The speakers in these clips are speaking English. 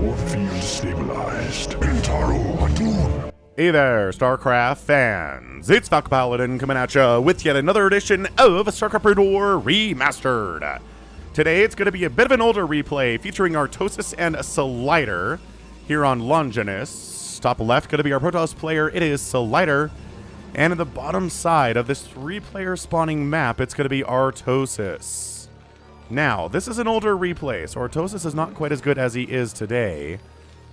Your field stabilized. Intaro Atun. Hey there, StarCraft fans! It's Falcon Paladin coming at you with yet another edition of StarCraft Brood War Remastered. Today it's going to be a bit of an older replay featuring Artosis and Slider here on Longinus. Top left going to be our Protoss player, it is Slider. And in the bottom side of this 3-player spawning map, it's going to be Artosis. Now, this is an older replay, so Artosis is not quite as good as he is today.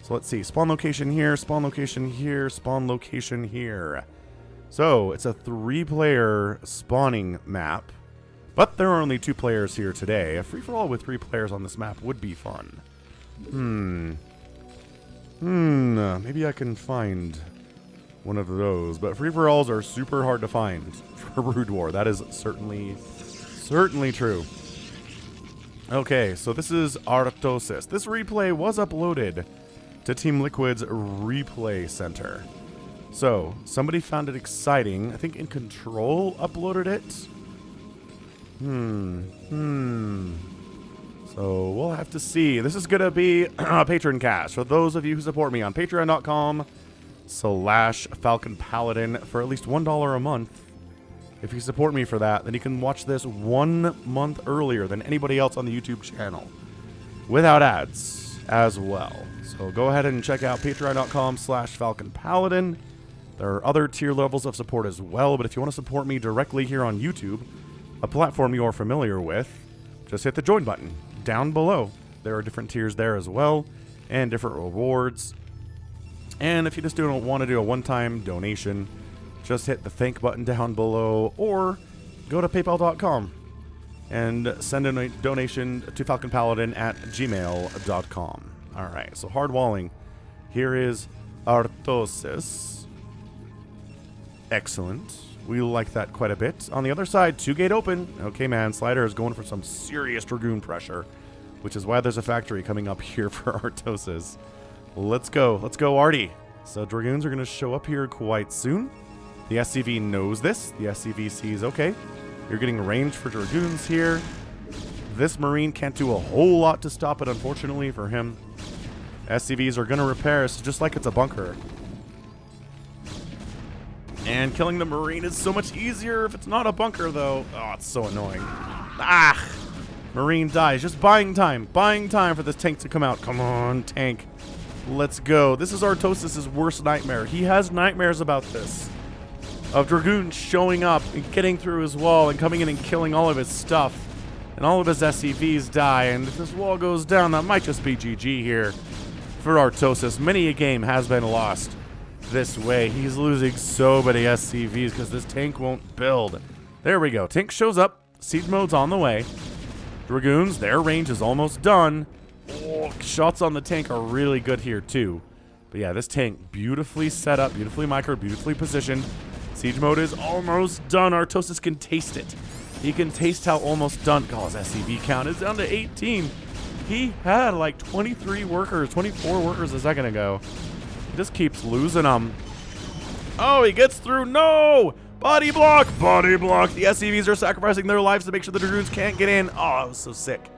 So let's see, spawn location here, spawn location here, spawn location here. So it's a 3-player spawning map, but there are only 2 players here today. A free-for-all with 3 players on this map would be fun. Maybe I can find one of those, but free-for-alls are super hard to find for Brood War. That is certainly true. Okay, so this is Artosis. This replay was uploaded to Team Liquid's Replay Center. So, somebody found it exciting. I think In Control uploaded it. So, we'll have to see. This is going to be a patron cast. For those of you who support me on patreon.com/Falcon Paladin for at least $1 a month. If you support me for that, then you can watch this 1 month earlier than anybody else on the YouTube channel. Without ads as well. So go ahead and check out patreon.com/Falcon Paladin. There are other tier levels of support as well, but if you want to support me directly here on YouTube, a platform you're familiar with, just hit the join button down below. There are different tiers there as well, and different rewards. And if you just don't want to do a one-time donation, just hit the thank button down below, or go to paypal.com and send a donation to falconpaladin@gmail.com. Alright, so hard walling. Here is Artosis. Excellent. We like that quite a bit. On the other side, 2-gate open. Okay, man, Slider is going for some serious Dragoon pressure, which is why there's a factory coming up here for Artosis. Let's go. Let's go, Artie. So Dragoons are going to show up here quite soon. The SCV knows this. The SCV sees, okay, you're getting range for Dragoons here. This Marine can't do a whole lot to stop it, unfortunately, for him. SCVs are going to repair, so just like it's a bunker. And killing the Marine is so much easier if it's not a bunker, though. Oh, it's so annoying. Ah! Marine dies. Just buying time. Buying time for this tank to come out. Come on, tank. Let's go. This is Artosis' worst nightmare. He has nightmares about this. Of Dragoons showing up and getting through his wall and coming in and killing all of his stuff. And all of his SCVs die, and if this wall goes down, that might just be GG here for Artosis. Many a game has been lost this way. He's losing so many SCVs because this tank won't build. There we go. Tank shows up. Siege mode's on the way. Dragoons, their range is almost done. Oh, shots on the tank are really good here, too. But yeah, this tank beautifully set up, beautifully microed, beautifully positioned. Siege mode is almost done. Artosis can taste it. He can taste how almost done. Oh, his SCV count is down to 18. He had like 23 workers, 24 workers a second ago. He just keeps losing them. Oh, he gets through. No! Body block! Body block! The SCVs are sacrificing their lives to make sure the Dragoons can't get in. Oh, that was so sick.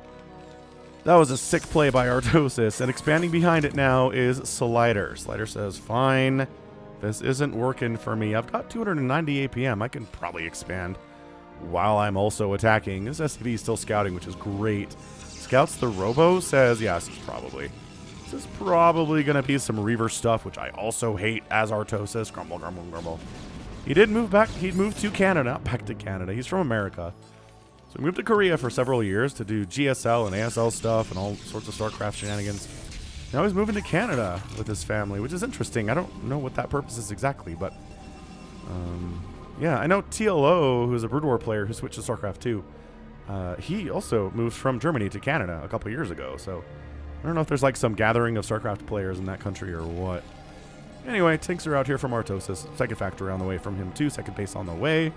That was a sick play by Artosis. And expanding behind it now is Slider. Slider says, fine. This isn't working for me. I've got 290 APM. I can probably expand while I'm also attacking. This SCV is still scouting, which is great. Scouts the Robo, says, yes, this is probably going to be some Reaver stuff, which I also hate as Artosis. Grumble, grumble, grumble. He did move back. He moved to Canada, not back to Canada. He's from America. So he moved to Korea for several years to do GSL and ASL stuff and all sorts of StarCraft shenanigans. Now he's moving to Canada with his family, which is interesting. I don't know what that purpose is exactly, but yeah, I know TLO, who's a Brood War player who switched to StarCraft 2. He also moved from Germany to Canada a couple years ago, so I don't know if there's like some gathering of StarCraft players in that country or what. Anyway, tanks are out here from Artosis. Second factory on the way from him too. Second base on the way.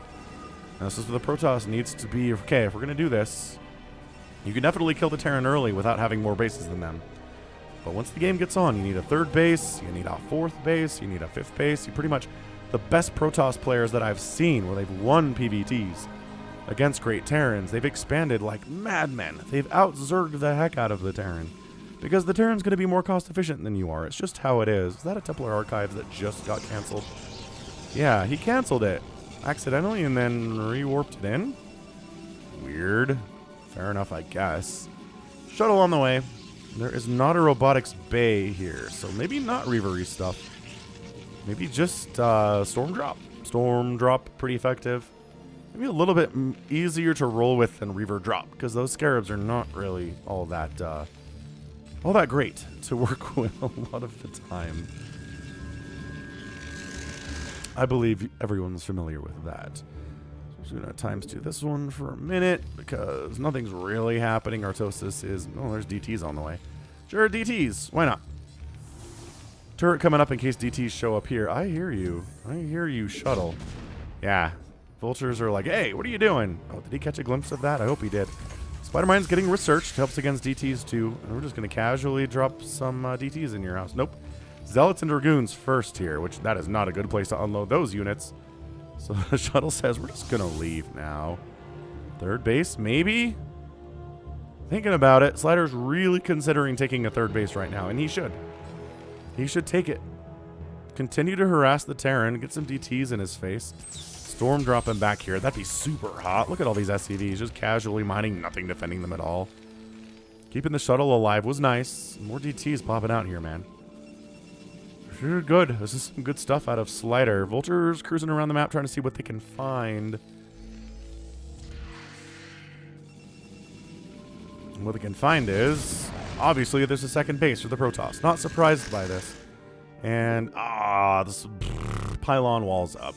Now this is where the Protoss needs to be. Okay, if we're going to do this, you can definitely kill the Terran early without having more bases than them. But once the game gets on, you need a 3rd base, you need a 4th base, you need a 5th base. You pretty much, the best Protoss players that I've seen where they've won PvTs against great Terrans, they've expanded like madmen. They've out-zerged the heck out of the Terran. Because the Terran's going to be more cost efficient than you are. It's just how it is. Is that a Templar Archives that just got canceled? Yeah, he canceled it accidentally and then rewarped it in. Weird. Fair enough, I guess. Shuttle on the way. There is not a robotics bay here, so maybe not Reavery stuff. Maybe just Storm Drop. Storm Drop, pretty effective. Maybe a little bit easier to roll with than Reaver Drop, because those Scarabs are not really all that great to work with a lot of the time. I believe everyone's familiar with that. So we're going to times 2 this one for a minute because nothing's really happening. Artosis is... Oh, there's DTs on the way. Sure, DTs. Why not? Turret coming up in case DTs show up here. I hear you. I hear you, Shuttle. Yeah. Vultures are like, hey, what are you doing? Oh, did he catch a glimpse of that? I hope he did. Spider-Mine's getting researched. Helps against DTs, too. And we're just going to casually drop some DTs in your house. Nope. Zealots and Dragoons first here, which that is not a good place to unload those units. So the Shuttle says we're just going to leave now. Third base, maybe? Thinking about it, Slider's really considering taking a third base right now, and he should. He should take it. Continue to harass the Terran, get some DTs in his face. Storm drop him back here. That'd be super hot. Look at all these SCVs, just casually mining, nothing defending them at all. Keeping the Shuttle alive was nice. More DTs popping out here, man. Sure, good. This is some good stuff out of Slider. Vultures cruising around the map trying to see what they can find. And what they can find is, obviously, there's a second base for the Protoss. Not surprised by this. And, this pylon wall's up.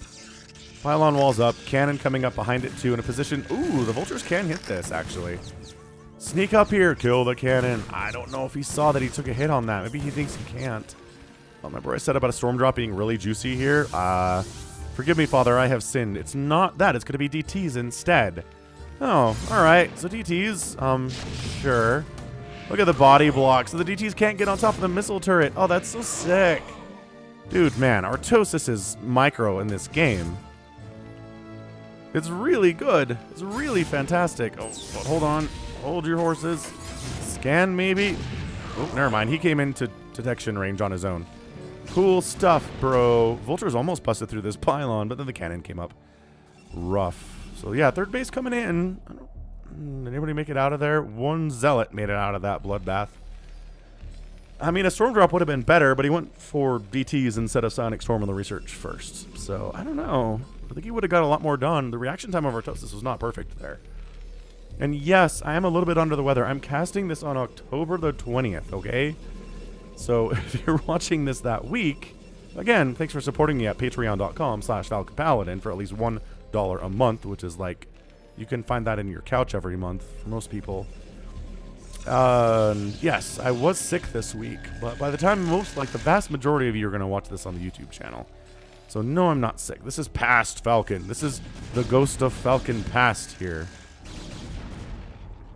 Pylon wall's up. Cannon coming up behind it, too, in a position. Ooh, the Vultures can hit this, actually. Sneak up here. Kill the cannon. I don't know if he saw that he took a hit on that. Maybe he thinks he can't. Remember I said about a storm drop being really juicy here? Forgive me, Father, I have sinned. It's not that. It's going to be DTs instead. Oh, alright. So DTs, sure. Look at the body block. So the DTs can't get on top of the missile turret. Oh, that's so sick. Dude, man, Artosis is micro in this game. It's really good. It's really fantastic. Oh, but hold on. Hold your horses. Scan, maybe? Oh, never mind. He came into detection range on his own. Cool stuff, bro. Vultures almost busted through this pylon, but then the cannon came up. Rough. So, yeah, third base coming in. Did anybody make it out of there? One Zealot made it out of that bloodbath. I mean, a Storm Drop would have been better, but he went for DTs instead of Sonic Storm on the research first. So, I don't know. I think he would have got a lot more done. The reaction time of Artosis was not perfect there. And yes, I am a little bit under the weather. I'm casting this on October the 20th, okay? So if you're watching this that week, again, thanks for supporting me at patreon.com/Falcon Paladin for at least $1 a month, which is like, you can find that in your couch every month for most people. Yes, I was sick this week, but by the time the vast majority of you are going to watch this on the YouTube channel. So no, I'm not sick. This is past Falcon. This is the ghost of Falcon past here.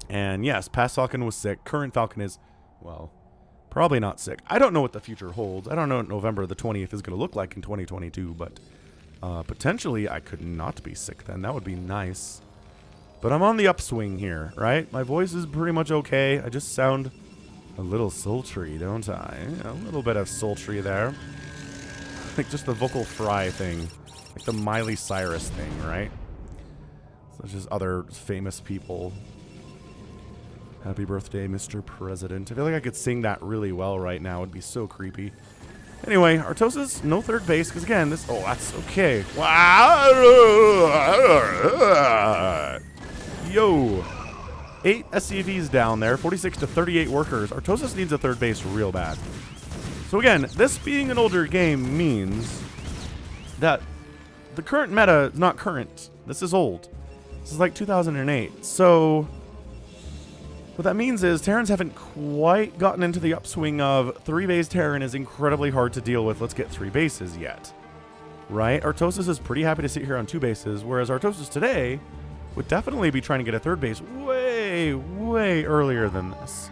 And yes, past Falcon was sick. Current Falcon is, well, probably not sick. I don't know what the future holds. I don't know what November the 20th is going to look like in 2022, but potentially I could not be sick then. That would be nice. But I'm on the upswing here, right? My voice is pretty much okay. I just sound a little sultry, don't I? A little bit of sultry there. Like just the vocal fry thing. Like the Miley Cyrus thing, right? Such as other famous people. Happy birthday, Mr. President. I feel like I could sing that really well right now. It would be so creepy. Anyway, Artosis, no third base, because again, this... Oh, that's okay. Wow. Yo. 8 SCVs down there, 46 to 38 workers. Artosis needs a third base real bad. So again, this being an older game means that the current meta is not current. This is old. This is like 2008. So... what that means is Terrans haven't quite gotten into the upswing of 3-base Terran is incredibly hard to deal with. Let's get 3 bases yet. Right? Artosis is pretty happy to sit here on 2 bases, whereas Artosis today would definitely be trying to get a 3rd base way, way earlier than this.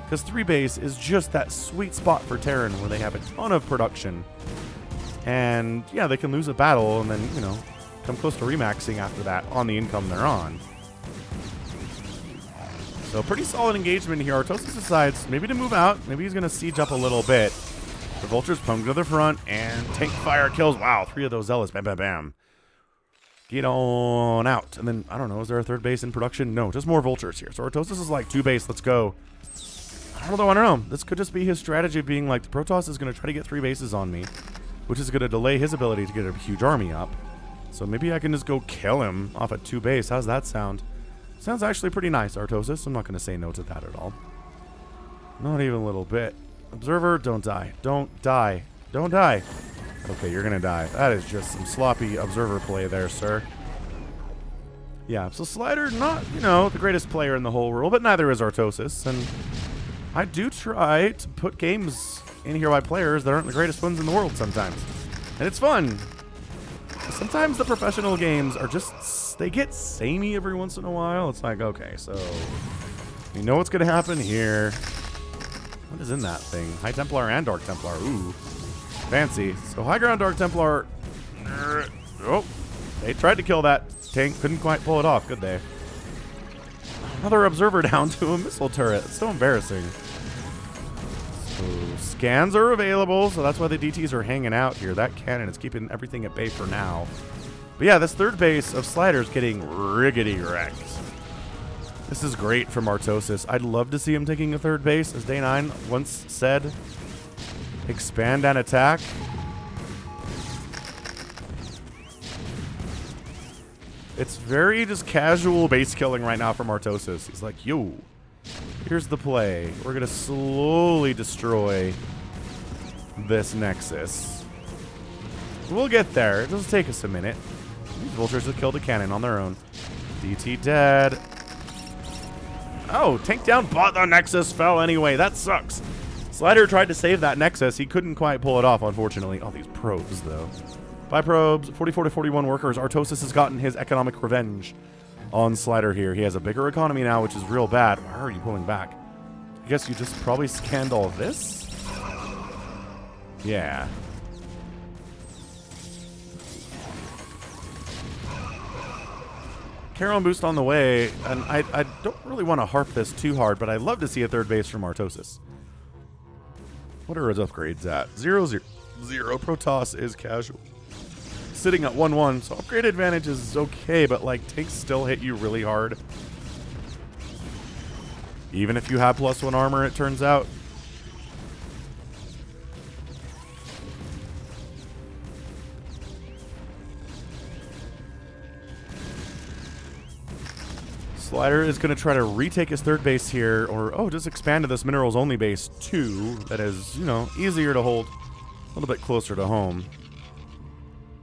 Because 3-base is just that sweet spot for Terran where they have a ton of production. And yeah, they can lose a battle and then, you know, come close to remaxing after that on the income they're on. So pretty solid engagement here. Artosis decides maybe to move out. Maybe he's going to siege up a little bit. The vultures come to the front, and tank fire kills. Wow, 3 of those zealots. Bam, bam, bam. Get on out. And then, I don't know, is there a 3rd base in production? No, just more vultures here. So Artosis is like 2 base. Let's go. I don't know. This could just be his strategy of being like, the Protoss is going to try to get 3 bases on me, which is going to delay his ability to get a huge army up. So maybe I can just go kill him off at 2 base. How's that sound? Sounds actually pretty nice, Artosis. I'm not going to say no to that at all. Not even a little bit. Observer, don't die. Don't die. Don't die. Okay, you're going to die. That is just some sloppy observer play there, sir. Yeah, so Slider, not, you know, the greatest player in the whole world, but neither is Artosis. And I do try to put games in here by players that aren't the greatest ones in the world sometimes. And it's fun. Sometimes the professional games are just, they get samey every once in a while. It's like, okay, so you know what's going to happen here. What is in that thing? High Templar and Dark Templar. Ooh, fancy. So High Ground Dark Templar. Oh, they tried to kill that tank. Couldn't quite pull it off, could they? Another observer down to a missile turret. It's so embarrassing. So scans are available, so that's why the DTs are hanging out here. That cannon is keeping everything at bay for now. But yeah, this 3rd base of Slider's getting riggedy wrecked. This is great from Artosis. I'd love to see him taking a 3rd base, as Day 9 once said. Expand and attack. It's very just casual base killing right now from Artosis. He's like, yo, here's the play. We're going to slowly destroy this Nexus. We'll get there. It'll just take us a minute. These vultures have killed a cannon on their own. DT dead. Oh, tank down, but the Nexus fell anyway. That sucks. Slider tried to save that Nexus. He couldn't quite pull it off, unfortunately. Oh, these probes, though. 5 probes, 44 to 41 workers. Artosis has gotten his economic revenge on Slider here. He has a bigger economy now, which is real bad. Why are you pulling back? I guess you just probably scanned all of this? Yeah. Carol boost on the way, and I don't really want to harp this too hard, but I'd love to see a 3rd base from Artosis. What are his upgrades at? 0-0. Protoss is casual. Sitting at 1-1, so upgrade advantage is okay, but like tanks still hit you really hard. Even if you have +1 armor, it turns out. Slider is going to try to retake his 3rd base here, or, oh, just expand to this minerals only base 2 that is, you know, easier to hold, a little bit closer to home.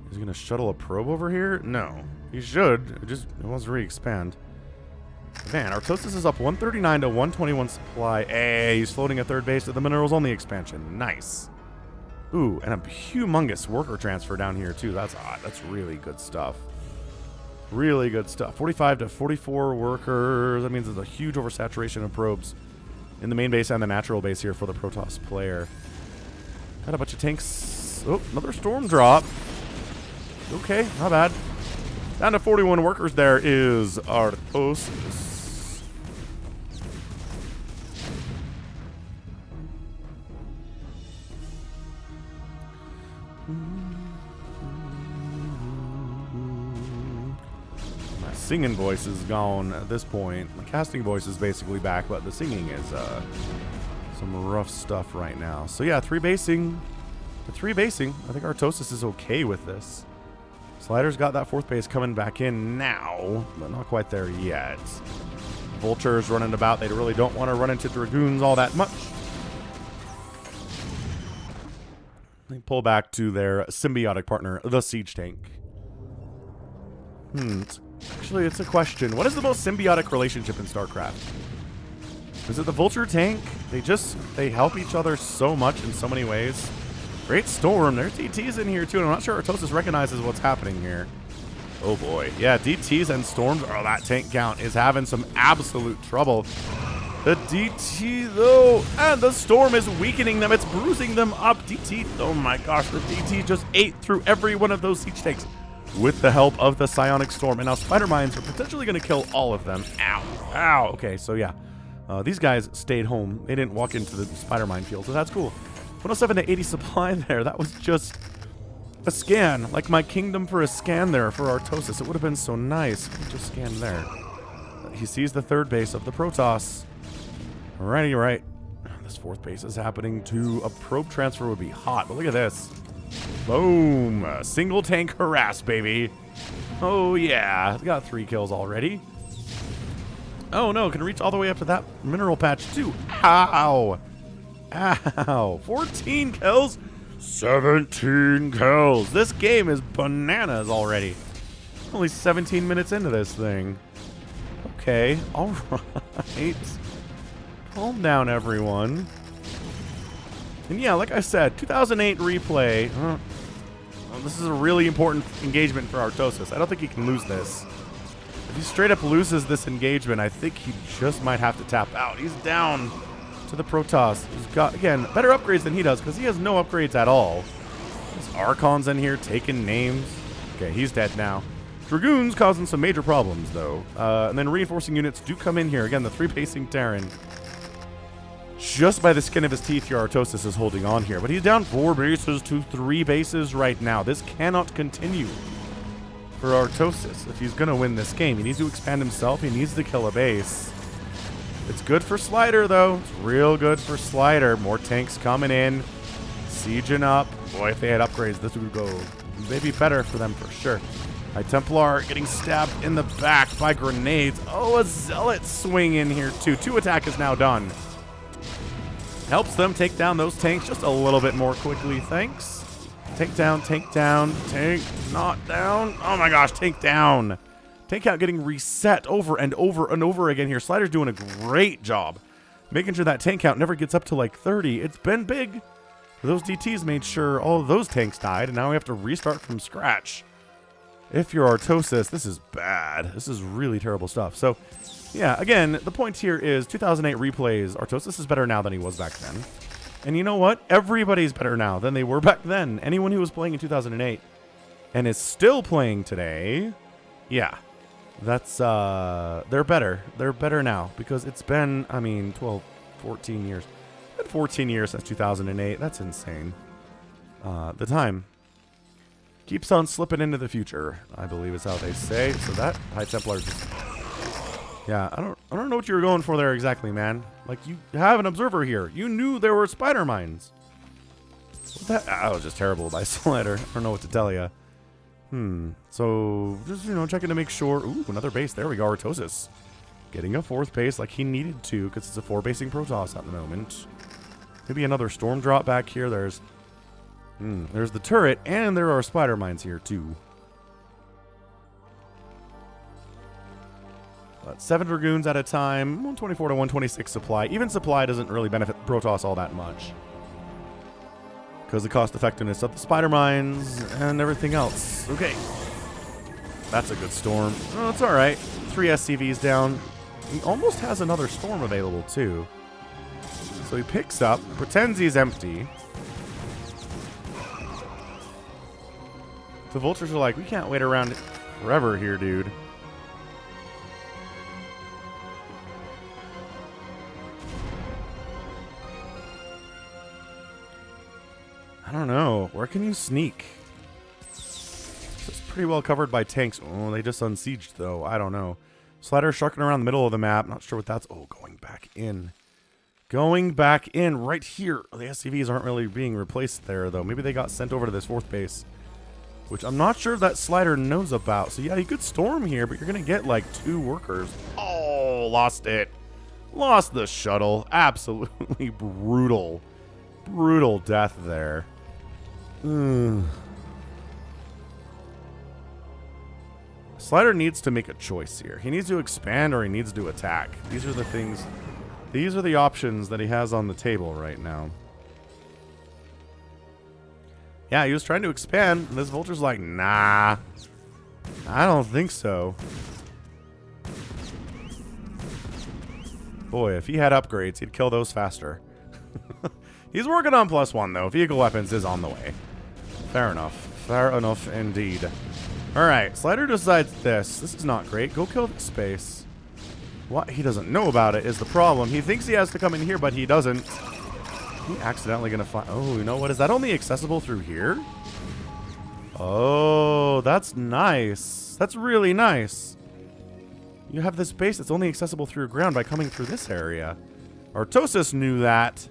He's going to shuttle a probe over here? No. He should. It wants to re-expand. Man, Artosis is up 139 to 121 supply. Hey, he's floating a 3rd base to the minerals only expansion. Nice. Ooh, and a humongous worker transfer down here, too. That's odd. That's really good stuff. Really good stuff. 45 to 44 workers. That means there's a huge oversaturation of probes in the main base and the natural base here for the Protoss player. Got a bunch of tanks. Oh, another storm drop. Okay, not bad. Down to 41 workers there is Artosis. Singing voice is gone at this point. The casting voice is basically back, but the singing is some rough stuff right now. So yeah, 3 basing. The 3 basing. I think Artosis is okay with this. Slider's got that 4th base coming back in now, but not quite there yet. Vultures running about. They really don't want to run into Dragoons all that much. They pull back to their symbiotic partner, the Siege Tank. Actually, it's a question. What is the most symbiotic relationship in StarCraft? Is it the Vulture tank? They help each other so much in so many ways. Great Storm. There's DTs in here, too, and I'm not sure Artosis recognizes what's happening here. Oh, boy. Yeah, DTs and Storms. Oh, that tank count is having some absolute trouble. The DT, though, and the Storm is weakening them. It's bruising them up. DT, oh, my gosh. The DT just ate through every one of those siege tanks with the help of the Psionic Storm. And now Spider Mines are potentially going to kill all of them. Ow. Ow. Okay, so, yeah. These guys stayed home. They didn't walk into the spider minefield, so that's cool. 107 to 80 supply there. That was just a scan. Like my kingdom for a scan there for Artosis. It would have been so nice if we just scanned there. He sees the third base of the Protoss. Alrighty, right. This fourth base is happening too. A probe transfer would be hot, but look at this. Boom. Single tank harass, baby. Oh, yeah. Got 3 kills already. Oh, no. Can reach all the way up to that mineral patch, too. Ow. Ow. 14 kills. 17 kills. This game is bananas already. Only 17 minutes into this thing. Okay. All right. Calm down, everyone. And yeah, like I said, 2008 replay. This is a really important engagement for Artosis. I don't think he can lose this. If he straight up loses this engagement, I think he just might have to tap out. He's down to the Protoss. He's got, again, better upgrades than he does because he has no upgrades at all. There's Archons in here taking names. Okay, he's dead now. Dragoons causing some major problems, though. And then reinforcing units do come in here. Again, the 3-pacing Terran. Just by the skin of his teeth, your Artosis is holding on here. But he's down 4 bases to 3 bases right now. This cannot continue for Artosis if he's going to win this game. He needs to expand himself. He needs to kill a base. It's good for Slider, though. It's real good for Slider. More tanks coming in. Sieging up. Boy, if they had upgrades, this would go maybe better for them for sure. High Templar getting stabbed in the back by grenades. Oh, a Zealot swing in here, too. 2 attack is now done. Helps them take down those tanks just a little bit more quickly, thanks. Tank down, tank not down. Oh my gosh, tank down. Tank out getting reset over and over and over again here. Slider's doing a great job making sure that tank count never gets up to like 30. It's been big. Those DTs made sure all of those tanks died, and now we have to restart from scratch. If you're Artosis, this is bad. This is really terrible stuff. So, yeah, again, the point here is 2008 replays. Artosis is better now than he was back then. And you know what? Everybody's better now than they were back then. Anyone who was playing in 2008 and is still playing today, yeah, that's, they're better. They're better now because it's been, I mean, 12, 14 years. It's been 14 years since 2008. That's insane. The time keeps on slipping into the future, I believe is how they say. So that High Templar just... Yeah, I don't know what you were going for there exactly, man. Like, you have an observer here. You knew there were spider mines. What that? That was just terrible by Slider. I don't know what to tell you. So, just, you know, checking to make sure. Ooh, another base. There we go, Artosis. Getting a 4th base like he needed to, because it's a 4-basing Protoss at the moment. Maybe another storm drop back here. There's the turret, and there are spider mines here, too. But 7 Dragoons at a time, 124 to 126 supply. Even supply doesn't really benefit Protoss all that much, because the cost effectiveness of the spider mines and everything else. Okay. That's a good storm. Oh, it's alright. 3 SCVs down. He almost has another storm available, too. So he picks up, pretends he's empty. The vultures are like, we can't wait around forever here, dude. I don't know. Where can you sneak? This is pretty well covered by tanks. Oh, they just unsieged, though. I don't know. Slider sharking around the middle of the map. Not sure what that's... Oh, going back in. Going back in right here. The SCVs aren't really being replaced there, though. Maybe they got sent over to this 4th base, which I'm not sure that Slider knows about. So, yeah, you could storm here, but you're going to get, like, 2 workers. Oh, lost it. Lost the shuttle. Absolutely brutal. Brutal death there. Slider needs to make a choice here. He needs to expand or he needs to attack. These are the things... These are the options that he has on the table right now. Yeah, he was trying to expand, and this vulture's like, nah, I don't think so. Boy, if he had upgrades, he'd kill those faster. He's working on +1, though. Vehicle weapons is on the way. Fair enough. Fair enough indeed. Alright, Slider decides this. This is not great. Go kill the space. What? He doesn't know about it is the problem. He thinks he has to come in here, but he doesn't. He accidentally gonna find... Oh, you know what? Is that only accessible through here? Oh, that's nice. That's really nice. You have this base that's only accessible through ground by coming through this area. Artosis knew that.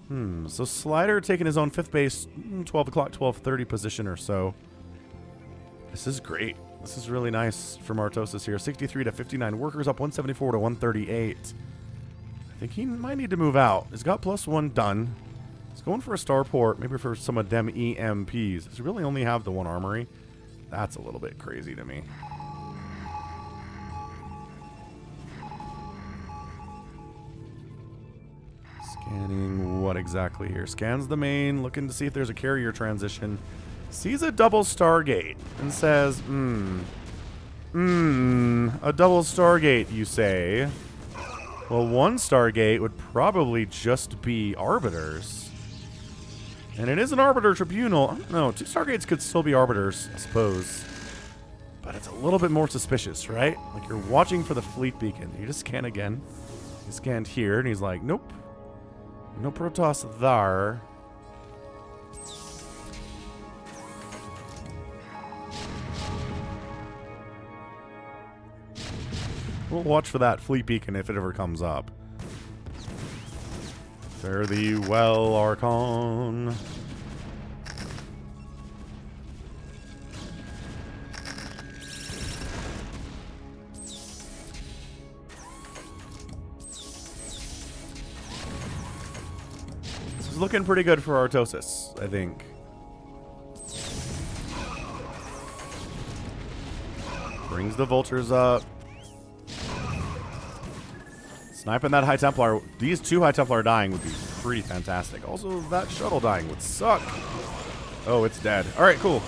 So Slider taking his own 5th base, 12 o'clock, 12:30 position or so. This is great. This is really nice from Artosis here. 63 to 59 workers, up 174 to 138. I think he might need to move out. He's got +1 done. He's going for a starport, maybe for some of them EMPs. Does he really only have the 1 armory? That's a little bit crazy to me. Scanning what exactly here? Scans the main, looking to see if there's a carrier transition. Sees a double Stargate and says, a double Stargate, you say? Well, 1 Stargate would probably just be Arbiters. And it is an Arbiter Tribunal. I don't know, 2 Stargates could still be Arbiters, I suppose. But it's a little bit more suspicious, right? Like you're watching for the fleet beacon. You just scan again. He scanned here, and he's like, nope. No Protoss there. We'll watch for that fleet beacon if it ever comes up. Fare thee well, Archon. This is looking pretty good for Artosis, I think. Brings the vultures up. Sniping that High Templar. These 2 High Templar dying would be pretty fantastic. Also, that shuttle dying would suck. Oh, it's dead. Alright, cool.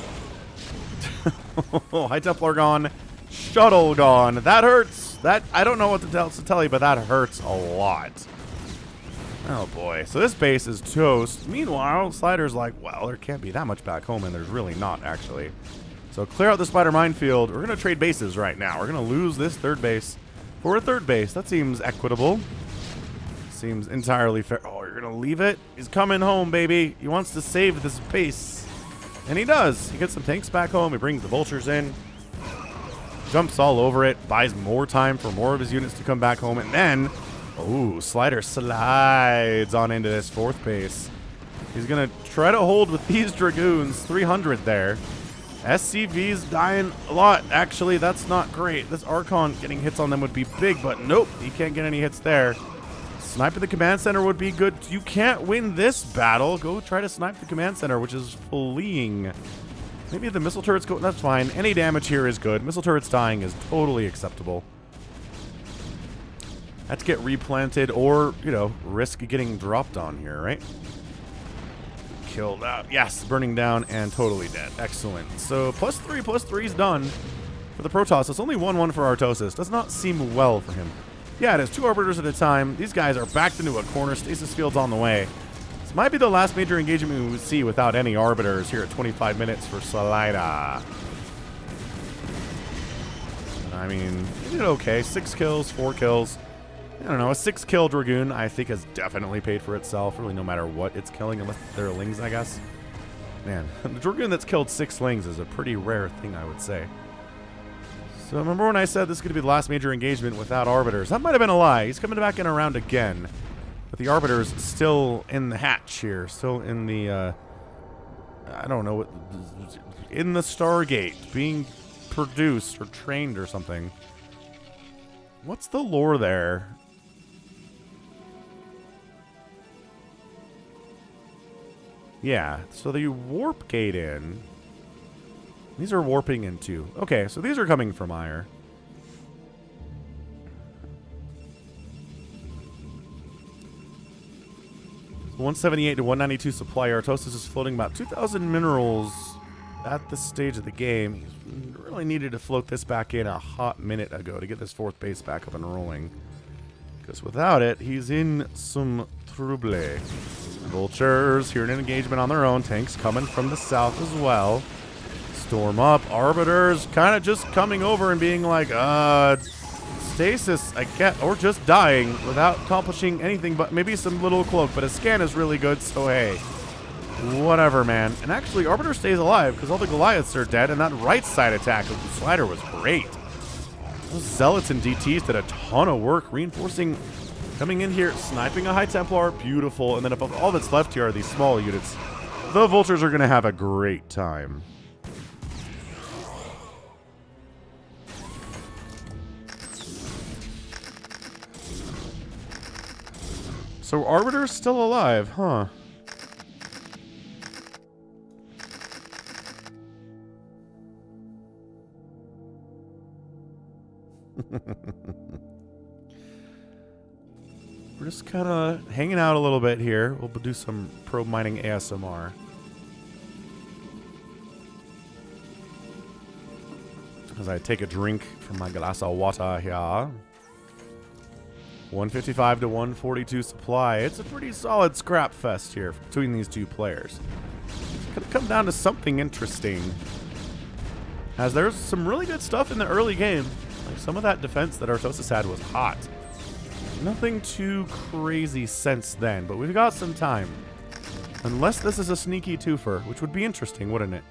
High Templar gone. Shuttle gone. That hurts. That I don't know what to tell you, but that hurts a lot. Oh, boy. So this base is toast. Meanwhile, Slider's like, well, there can't be that much back home, and there's really not, actually. So clear out the spider minefield. We're going to trade bases right now. We're going to lose this 3rd base for a 3rd base. That seems equitable. Seems entirely fair. Oh, you're going to leave it? He's coming home, baby. He wants to save this base. And he does. He gets some tanks back home. He brings the vultures in. Jumps all over it. Buys more time for more of his units to come back home. And then, oh, Slider slides on into this 4th base. He's going to try to hold with these Dragoons. 300 there. SCV's dying a lot. Actually, that's not great. This Archon getting hits on them would be big, but nope, he can't get any hits there. Sniping the command center would be good. You can't win this battle. Go try to snipe the command center, which is fleeing. Maybe the missile turrets go. That's fine. Any damage here is good. Missile turrets dying is totally acceptable. Have to get replanted or, you know, risk getting dropped on here, right? Killed out. Yes, burning down and totally dead. Excellent. So +3 is done for the Protoss. It's only 1-1 for Artosis. Does not seem well for him. Yeah, it is 2 Arbiters at a time. These guys are backed into a corner. Stasis field's on the way. This might be the last major engagement we would see without any Arbiters here at 25 minutes for Salida. I mean, he did okay. 6 kills, 4 kills. I don't know, a 6-kill Dragoon, I think, has definitely paid for itself, really no matter what it's killing, unless they're lings, I guess. Man, the Dragoon that's killed 6 lings is a pretty rare thing, I would say. So remember when I said this is going to be the last major engagement without Arbiters? That might have been a lie. He's coming back in around again. But the Arbiters still in the hatch here, still in the, I don't know, in the Stargate, being produced or trained or something. What's the lore there? Yeah, so the warp gate in. These are warping in too. Okay, so these are coming from Ire. So 178 to 192 supply. Artosis is floating about 2,000 minerals at this stage of the game. He really needed to float this back in a hot minute ago to get this 4th base back up and rolling. Because without it, he's in some trouble. Vultures here in an engagement on their own. Tanks coming from the south as well. Storm up. Arbiters kind of just coming over and being like, stasis, I get, or just dying without accomplishing anything but maybe some little cloak. But his scan is really good, so hey. Whatever, man. And actually, Arbiter stays alive because all the Goliaths are dead, and that right side attack of the Slider was great. Those Zealots and DTs did a ton of work, reinforcing, coming in here, sniping a High Templar, beautiful. And then if all that's left here are these small units, the Vultures are going to have a great time. So Arbiter's still alive, huh? We're just kind of hanging out a little bit here. We'll do some probe mining ASMR. As I take a drink from my glass of water here. 155 to 142 supply. It's a pretty solid scrap fest here between these two players. It's going to come down to something interesting. As there's some really good stuff in the early game. Like some of that defense that Artosis had was hot. Nothing too crazy since then, but we've got some time. Unless this is a sneaky twofer, which would be interesting, wouldn't it?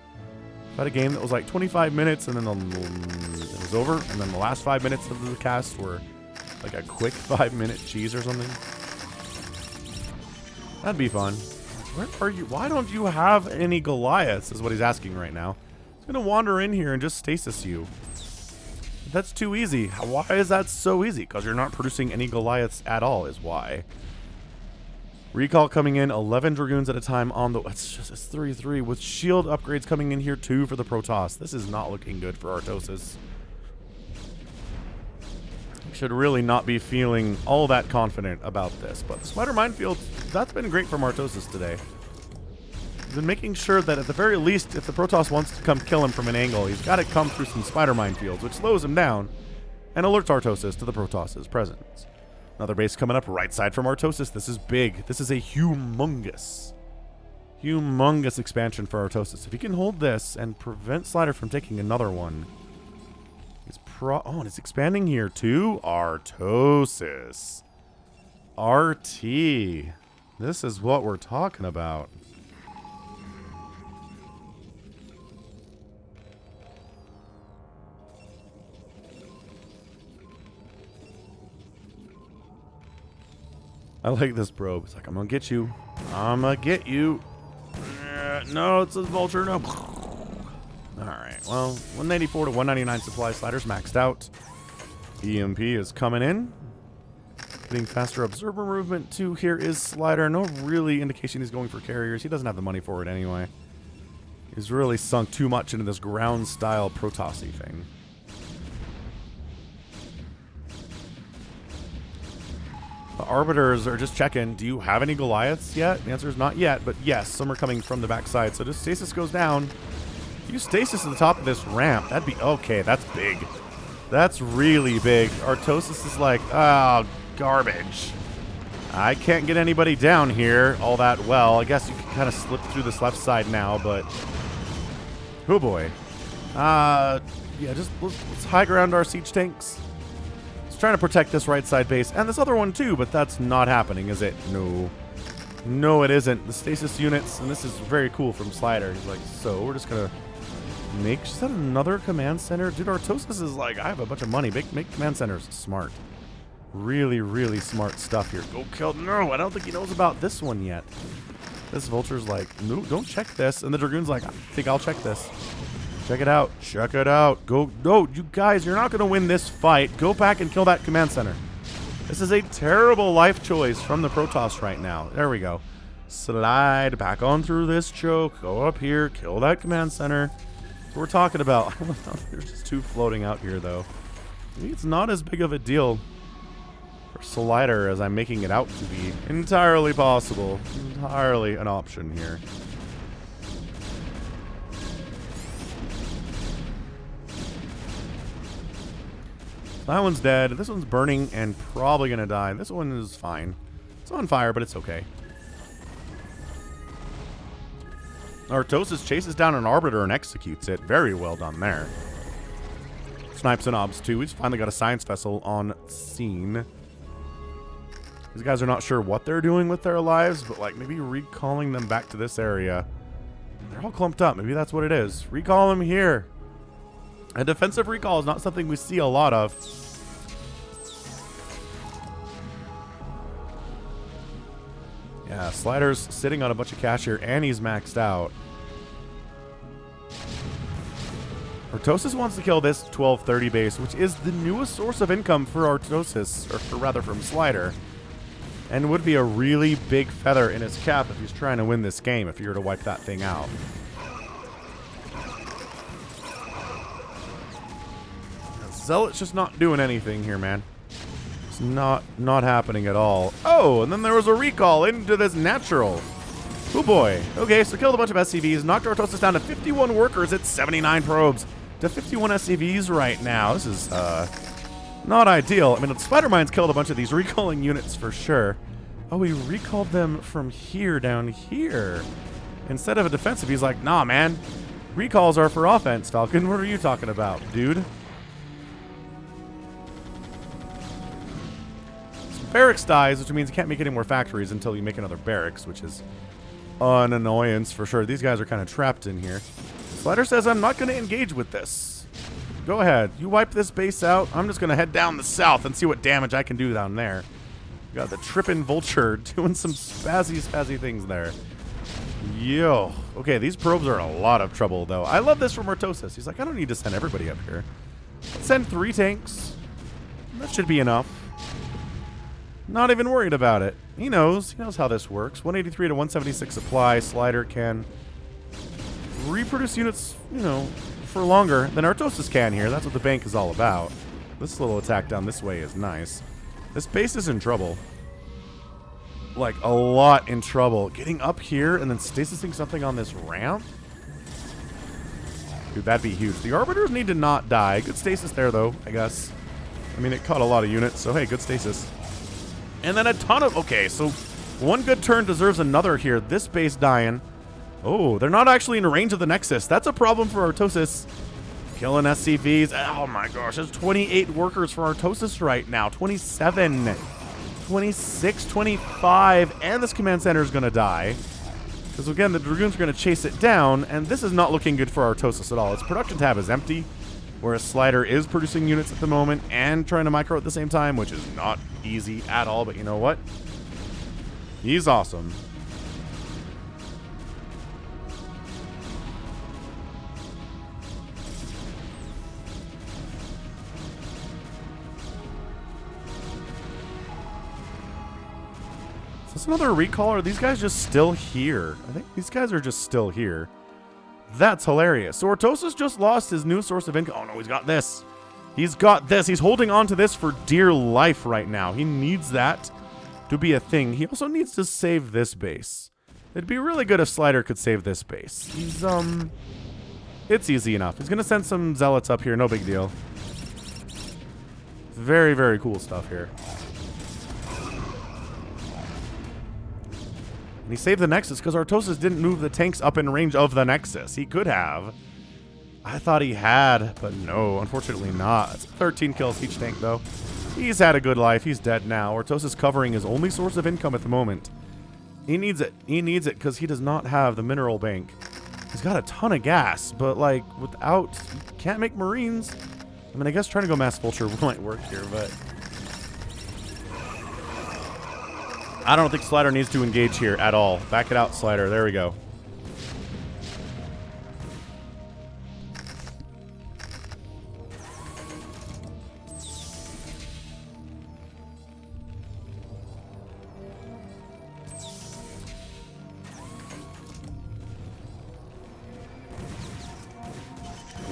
If I had a game that was like 25 minutes and then it was over, and then the last 5 minutes of the cast were like a quick 5-minute cheese or something. That'd be fun. Where are you? Why don't you have any Goliaths, is what he's asking right now. He's going to wander in here and just stasis you. That's too easy. Why is that so easy? Because you're not producing any Goliaths at all is why. Recall coming in, 11 Dragoons at a time on the... It's 3-3 with shield upgrades coming in here too for the Protoss. This is not looking good for Artosis. Should really not be feeling all that confident about this. But the Spider Minefield, that's been great from Artosis today. He's been making sure that at the very least, if the Protoss wants to come kill him from an angle, he's got to come through some Spider Minefields, which slows him down and alerts Artosis to the Protoss's presence. Another base coming up right side from Artosis. This is big. This is a humongous expansion for Artosis. If he can hold this and prevent Slider from taking another one, he's and it's expanding here too. Artosis. RT. This is what we're talking about. I like this probe. It's like, I'm gonna get you. I'm gonna get you. No, it's a Vulture. No. Alright, well, 184 to 199 supply. Slider's maxed out. EMP is coming in. Getting faster observer movement too. Here is Slider. No really indication he's going for carriers. He doesn't have the money for it anyway. He's really sunk too much into this ground style Protossy thing. The Arbiters are just checking. Do you have any Goliaths yet? The answer is not yet, but yes, some are coming from the backside. So just stasis goes down. You stasis at the top of this ramp. That'd be okay. That's big. That's really big. Artosis is like, oh, garbage. I can't get anybody down here all that well. I guess you can kind of slip through this left side now, but oh boy. Yeah, just let's high ground our siege tanks. Trying to protect this right side base and this other one too, but that's not happening, is it? No, it isn't. The stasis units, and this is very cool from Slider. He's like, so we're just gonna make just another command center. Dude, Artosis is like, I have a bunch of money. Make command centers. Smart. Really smart stuff here. Go kill. No, I don't think he knows about this one yet. This Vulture's like, no, don't check this. And the Dragoon's like, I think I'll check this. Check it out. Check it out. Go. No, you guys, you're not going to win this fight. Go back and kill that command center. This is a terrible life choice from the Protoss right now. There we go. Slide back on through this choke. Go up here. Kill that command center. That's what we're talking about. There's just two floating out here, though. Maybe it's not as big of a deal for Slider as I'm making it out to be. Entirely possible. Entirely an option here. That one's dead. This one's burning and probably going to die. This one is fine. It's on fire, but it's okay. Artosis chases down an Arbiter and executes it. Very well done there. Snipes and obs too. He's finally got a science vessel on scene. These guys are not sure what they're doing with their lives, but like maybe recalling them back to this area. They're all clumped up. Maybe that's what it is. Recall them here. A defensive recall is not something we see a lot of. Yeah, Slider's sitting on a bunch of cash here, and he's maxed out. Artosis wants to kill this 1230 base, which is the newest source of income for Artosis, or rather from Slider. And would be a really big feather in his cap if he's trying to win this game, if you were to wipe that thing out. Zealot's just not doing anything here, man. It's not happening at all. Oh, and then there was a recall into this natural. Oh boy. Okay, so killed a bunch of SCVs, knocked Artosis down to 51 workers at 79 probes. To 51 SCVs right now. This is not ideal. I mean, Spider-Mine's killed a bunch of these recalling units for sure. Oh, he recalled them from here down here. Instead of a defensive, he's like, nah, man. Recalls are for offense, Falcon. What are you talking about, dude? So barracks dies, which means you can't make any more factories until you make another barracks, which is an annoyance for sure. These guys are kind of trapped in here. Slider says, I'm not going to engage with this. Go ahead. You wipe this base out. I'm just going to head down the south and see what damage I can do down there. Got the trippin' vulture doing some spazzy things there. Yo. Okay, these probes are in a lot of trouble, though. I love this from Artosis. He's like, I don't need to send everybody up here. Let's send 3 tanks. That should be enough. Not even worried about it. He knows. He knows how this works. 183 to 176 supply. Slider can reproduce units, you know, for longer than Artosis can here. That's what the bank is all about. This little attack down this way is nice. This base is in trouble. Like, a lot in trouble. Getting up here and then stasising something on this ramp? Dude, that'd be huge. The Arbiters need to not die. Good stasis there, though, I guess. I mean, it caught a lot of units, so hey, good stasis. And then a ton of... Okay, so one good turn deserves another here. This base dying. Oh, they're not actually in range of the Nexus. That's a problem for Artosis. Killing SCVs. Oh my gosh, there's 28 workers for Artosis right now. 27, 26, 25, and this command center is going to die. Because again, the Dragoons are going to chase it down, and this is not looking good for Artosis at all. Its production tab is empty, whereas Slider is producing units at the moment and trying to micro at the same time, which is not easy at all, but you know what? He's awesome. Is this another recall, or are these guys just still here? I think these guys are just still here. That's hilarious. So Artosis just lost his new source of income. Oh no, he's got this. He's got this. He's holding on to this for dear life right now. He needs that to be a thing. He also needs to save this base. It'd be really good if Slider could save this base. He's, it's easy enough. He's gonna send some zealots up here, no big deal. Very, very cool stuff here. And he saved the Nexus because Artosis didn't move the tanks up in range of the Nexus. He could have. I thought he had, but no, unfortunately not. It's 13 kills each tank, though. He's had a good life. He's dead now. Artosis covering his only source of income at the moment. He needs it. He needs it because he does not have the mineral bank. He's got a ton of gas, but, like, without... You can't make Marines. I mean, I guess trying to go Mass Vulture might work here, but... I don't think Slider needs to engage here at all. Back it out, Slider. There we go.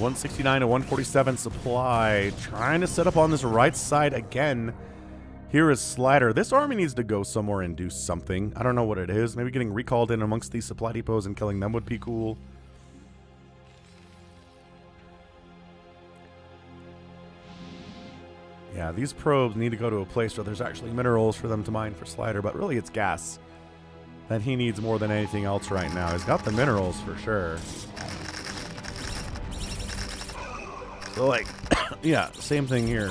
$169 to $147 supply. Trying to set up on this right side again. Here is Slider. This army needs to go somewhere and do something. I don't know what it is. Maybe getting recalled in amongst these supply depots and killing them would be cool. Yeah, these probes need to go to a place where there's actually minerals for them to mine for Slider, but really it's gas that he needs more than anything else right now. He's got the minerals for sure. So, like, yeah, same thing here.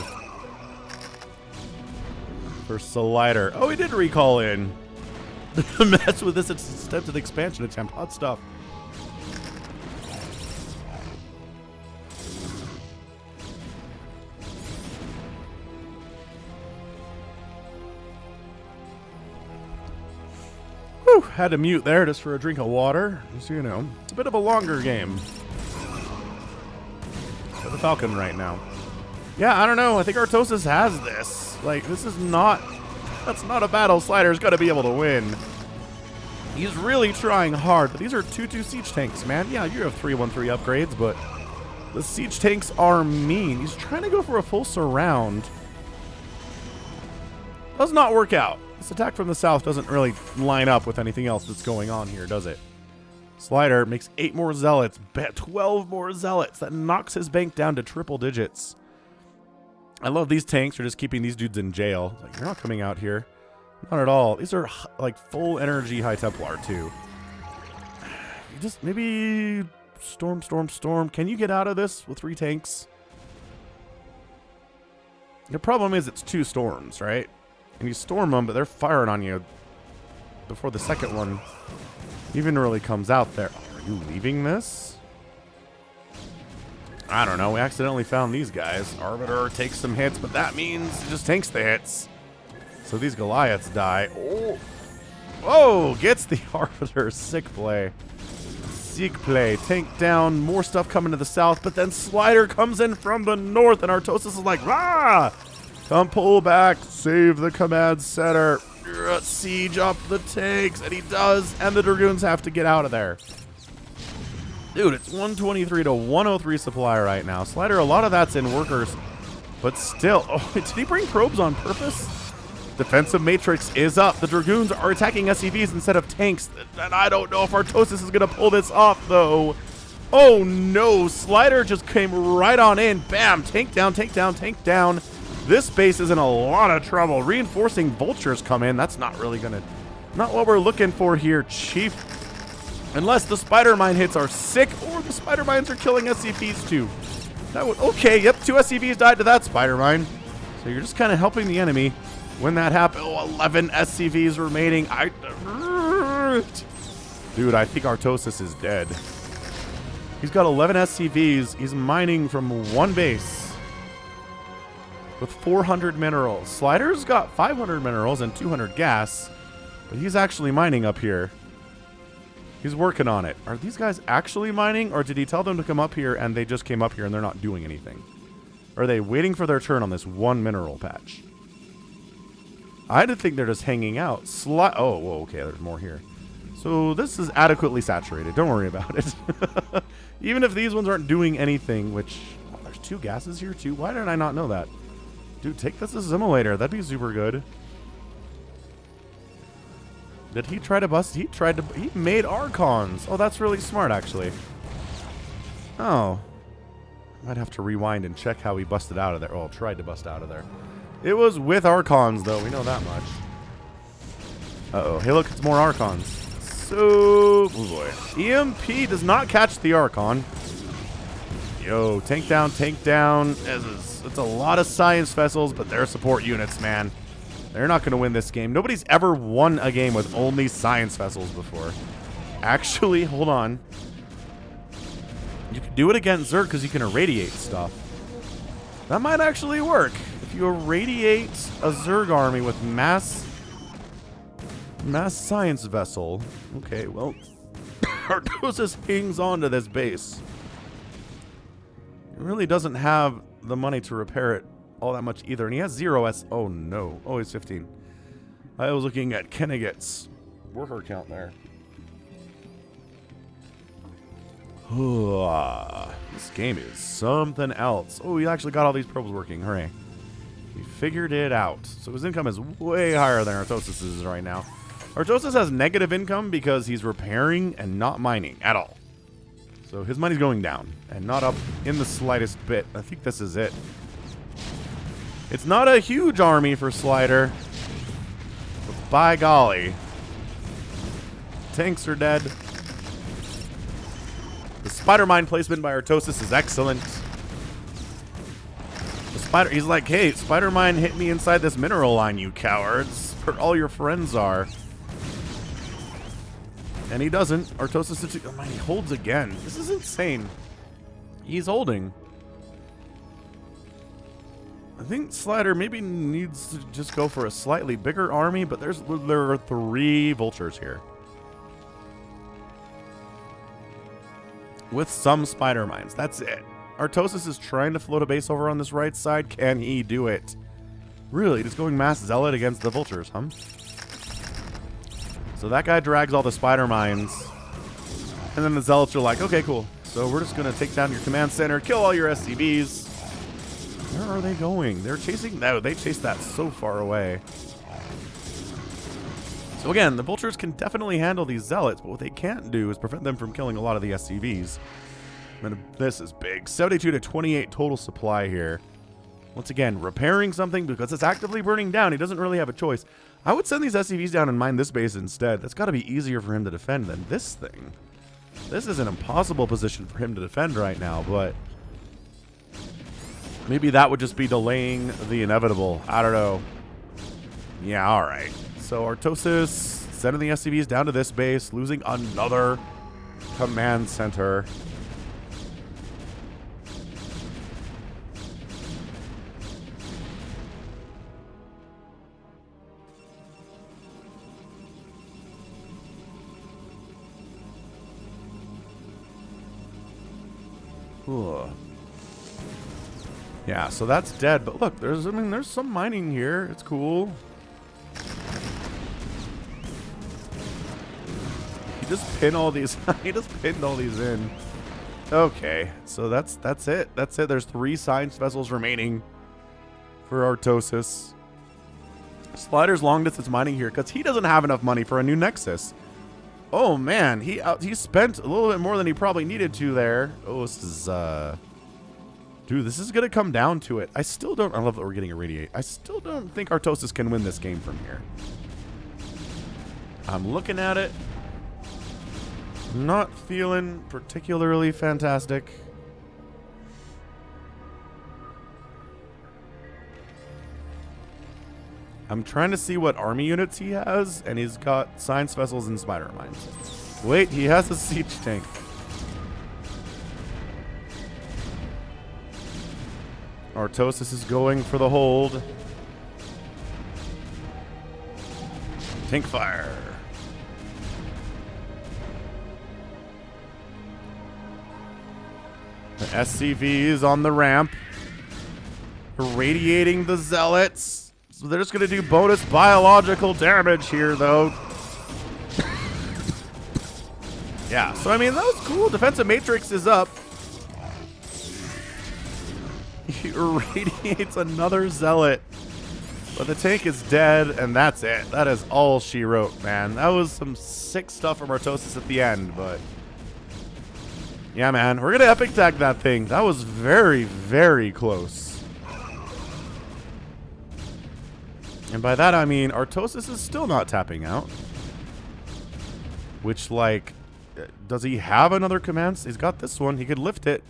For Slider. Oh, he did recall in. Mess with this attempted expansion attempt. Hot stuff. Whew, had to mute there just for a drink of water. Just so you know. It's a bit of a longer game. For the Falcon right now. Yeah, I don't know. I think Artosis has this. Like, this is not... That's not a battle Slider's got to be able to win. He's really trying hard, but these are 2-2 siege tanks, man. Yeah, you have 3-1-3 upgrades, but the siege tanks are mean. He's trying to go for a full surround. Does not work out. This attack from the south doesn't really line up with anything else that's going on here, does it? Slider makes 8 more zealots, 12 more zealots. That knocks his bank down to triple digits. I love these tanks for just keeping these dudes in jail. Like, you're not coming out here. Not at all. These are like full energy High Templar too. Just maybe storm. Can you get out of this with 3 tanks? The problem is it's 2 storms, right? And you storm them, but they're firing on you before the second one even really comes out there. Oh, are you leaving this? I don't know. We accidentally found these guys. Arbiter takes some hits, but that means it just tanks the hits. So these Goliaths die. Oh, whoa! Gets the Arbiter. Sick play. Sick play. Tank down. More stuff coming to the south, but then Slider comes in from the north, and Artosis is like, "Rah! Come pull back. Save the command center. Siege up the tanks," and he does, and the Dragoons have to get out of there. Dude, it's 123 to 103 supply right now. Slider, a lot of that's in workers, but still. Oh, did he bring probes on purpose? Defensive matrix is up. The Dragoons are attacking SCVs instead of tanks, and I don't know if Artosis is going to pull this off, though. Oh, no. Slider just came right on in. Bam. Tank down, tank down, tank down. This base is in a lot of trouble. Reinforcing vultures come in. That's not really going to... Not what we're looking for here, Chief. Unless the spider mine hits are sick, or the spider mines are killing SCVs too. That would, okay, yep, 2 SCVs died to that spider mine. So you're just kind of helping the enemy when that happens. Oh, 11 SCVs remaining. Dude, I think Artosis is dead. He's got 11 SCVs. He's mining from 1 base with 400 minerals. Slider's got 500 minerals and 200 gas, but he's actually mining up here. He's working on it. Are these guys actually mining, or did he tell them to come up here and they just came up here and they're not doing anything? Are they waiting for their turn on this 1 mineral patch? I did think they're just hanging out. Oh, whoa, okay, there's more here. So this is adequately saturated. Don't worry about it. Even if these ones aren't doing anything, which... Oh, there's 2 gases here too? Why did I not know that? Dude, take this assimilator. That'd be super good. Did he try to bust? He made Archons. Oh, that's really smart, actually. Oh. Might have to rewind and check how he busted out of there. Oh, tried to bust out of there. It was with Archons, though. We know that much. Uh-oh. Hey, look, it's more Archons. So, oh boy. EMP does not catch the Archon. Yo, tank down, tank down. It's a lot of science vessels, but they're support units, man. They're not going to win this game. Nobody's ever won a game with only science vessels before. Actually, hold on. You can do it against Zerg because you can irradiate stuff. That might actually work. If you irradiate a Zerg army with mass science vessel. Okay, well, Artosis hangs on to this base. He really doesn't have the money to repair it all that much either, and he has 0 S. Oh no. Oh, he's 15. I was looking at Kenneget's worker count there. This game is something else. Oh, he actually got all these probes working. Hooray. He figured it out. So his income is way higher than Artosis is right now. Artosis has negative income because he's repairing and not mining at all. So his money's going down and not up in the slightest bit. I think this is it. It's not a huge army for Slider, but by golly, tanks are dead. The spider mine placement by Artosis is excellent. Spider, he's like, hey, Spider-Mine hit me inside this mineral line, you cowards. Where all your friends are. And he doesn't. Artosis, oh man, he holds again. This is insane. He's holding. I think Slider maybe needs to just go for a slightly bigger army, but there are 3 vultures here. With some spider mines. That's it. Artosis is trying to float a base over on this right side. Can he do it? Really? Just going mass zealot against the vultures, huh? So that guy drags all the spider mines. And then the zealots are like, okay, cool. So we're just going to take down your command center, kill all your SCVs. Where are they going? They're chasing... No, they chased that so far away. So again, the vultures can definitely handle these zealots, but what they can't do is prevent them from killing a lot of the SCVs. And this is big. 72 to 28 total supply here. Once again, repairing something because it's actively burning down. He doesn't really have a choice. I would send these SCVs down and mine this base instead. That's got to be easier for him to defend than this thing. This is an impossible position for him to defend right now, but... maybe that would just be delaying the inevitable. I don't know. Yeah, alright. So Artosis sending the SCVs down to this base, losing another command center. Ugh. Yeah, so that's dead. But look, there's some mining here. It's cool. He just pinned all these. He just pinned all these in. Okay, so that's it. That's it. There's 3 science vessels remaining for Artosis. Slider's long distance mining here because he doesn't have enough money for a new Nexus. Oh man, he spent a little bit more than he probably needed to there. Oh, this is dude, this is gonna come down to it. I love that we're getting irradiate. I still don't think Artosis can win this game from here. I'm looking at it. Not feeling particularly fantastic. I'm trying to see what army units he has, and he's got science vessels and spider mines. Wait, he has a siege tank. Artosis is going for the hold. Tank fire. The SCV is on the ramp. Irradiating the zealots. So they're just going to do bonus biological damage here, though. Yeah, so I mean, that was cool. Defensive Matrix is up. He irradiates another zealot. But the tank is dead, and that's it. That is all she wrote, man. That was some sick stuff from Artosis at the end, but... yeah, man. We're going to epic tag that thing. That was very, very close. And by that, I mean Artosis is still not tapping out. Which, like, does he have another command? He's got this one. He could lift it.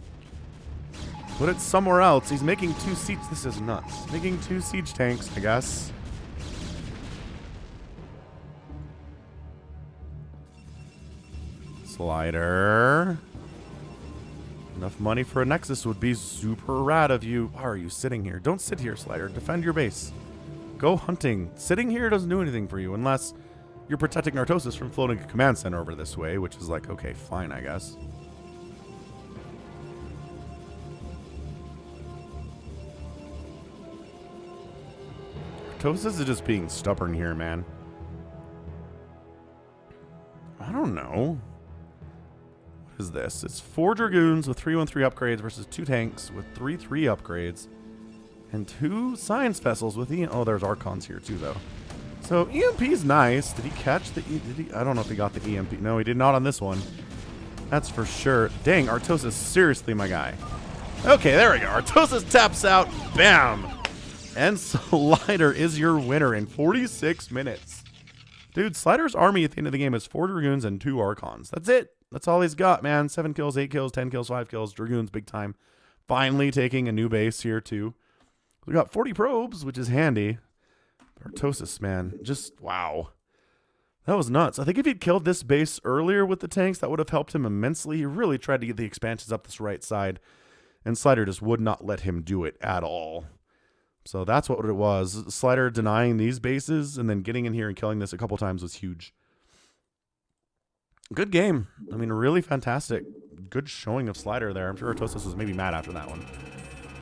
Put it somewhere else. He's making 2 siege. This is nuts. Making 2 siege tanks, I guess. Slider. Enough money for a Nexus would be super rad of you. Why are you sitting here? Don't sit here, Slider. Defend your base. Go hunting. Sitting here doesn't do anything for you unless you're protecting Artosis from floating a command center over this way, which is like, okay, fine, I guess. Artosis is just being stubborn here, man. I don't know. What is this? It's 4 Dragoons with 313 upgrades versus 2 tanks with 33 upgrades. And 2 science vessels with oh, there's Archons here too, though. So EMP's nice. Did he catch the I don't know if he got the EMP. No, he did not on this one. That's for sure. Dang, Artosis, seriously, my guy. Okay, there we go. Artosis taps out. Bam! And Slider is your winner in 46 minutes. Dude, Slider's army at the end of the game is 4 Dragoons and 2 Archons. That's it. That's all he's got, man. 7 kills, 8 kills, 10 kills, 5 kills. Dragoons, big time. Finally taking a new base here, too. We got 40 probes, which is handy. Artosis, man. Just, wow. That was nuts. I think if he'd killed this base earlier with the tanks, that would have helped him immensely. He really tried to get the expansions up this right side, and Slider just would not let him do it at all. So that's what it was. Slider denying these bases and then getting in here and killing this a couple times was huge. Good game. I mean, really fantastic. Good showing of Slider there. I'm sure Artosis was maybe mad after that one.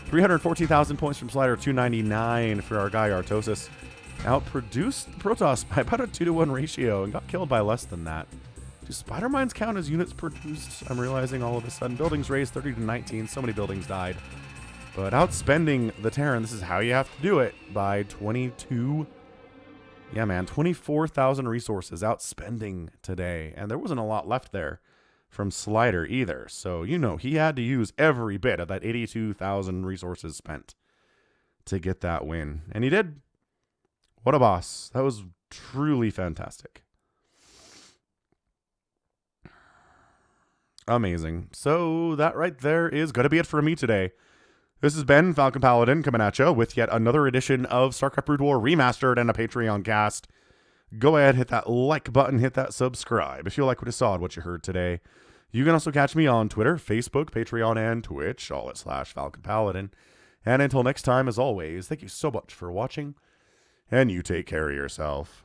314,000 points from Slider, 299 for our guy Artosis. Outproduced Protoss by about a 2-to-1 ratio and got killed by less than that. Do spider mines count as units produced? I'm realizing all of a sudden. Buildings raised 30 to 19. So many buildings died. But outspending the Terran, this is how you have to do it, by 22. Yeah, man, 24,000 resources outspending today. And there wasn't a lot left there from Slider either. So, you know, he had to use every bit of that 82,000 resources spent to get that win. And he did. What a boss. That was truly fantastic. Amazing. So that right there is going to be it for me today. This has been Falcon Paladin coming at you with yet another edition of StarCraft Brood War Remastered and a Patreon cast. Go ahead, hit that like button, hit that subscribe if you like what you saw and what you heard today. You can also catch me on Twitter, Facebook, Patreon, and Twitch, all at /Falcon Paladin. And until next time, as always, thank you so much for watching, and you take care of yourself.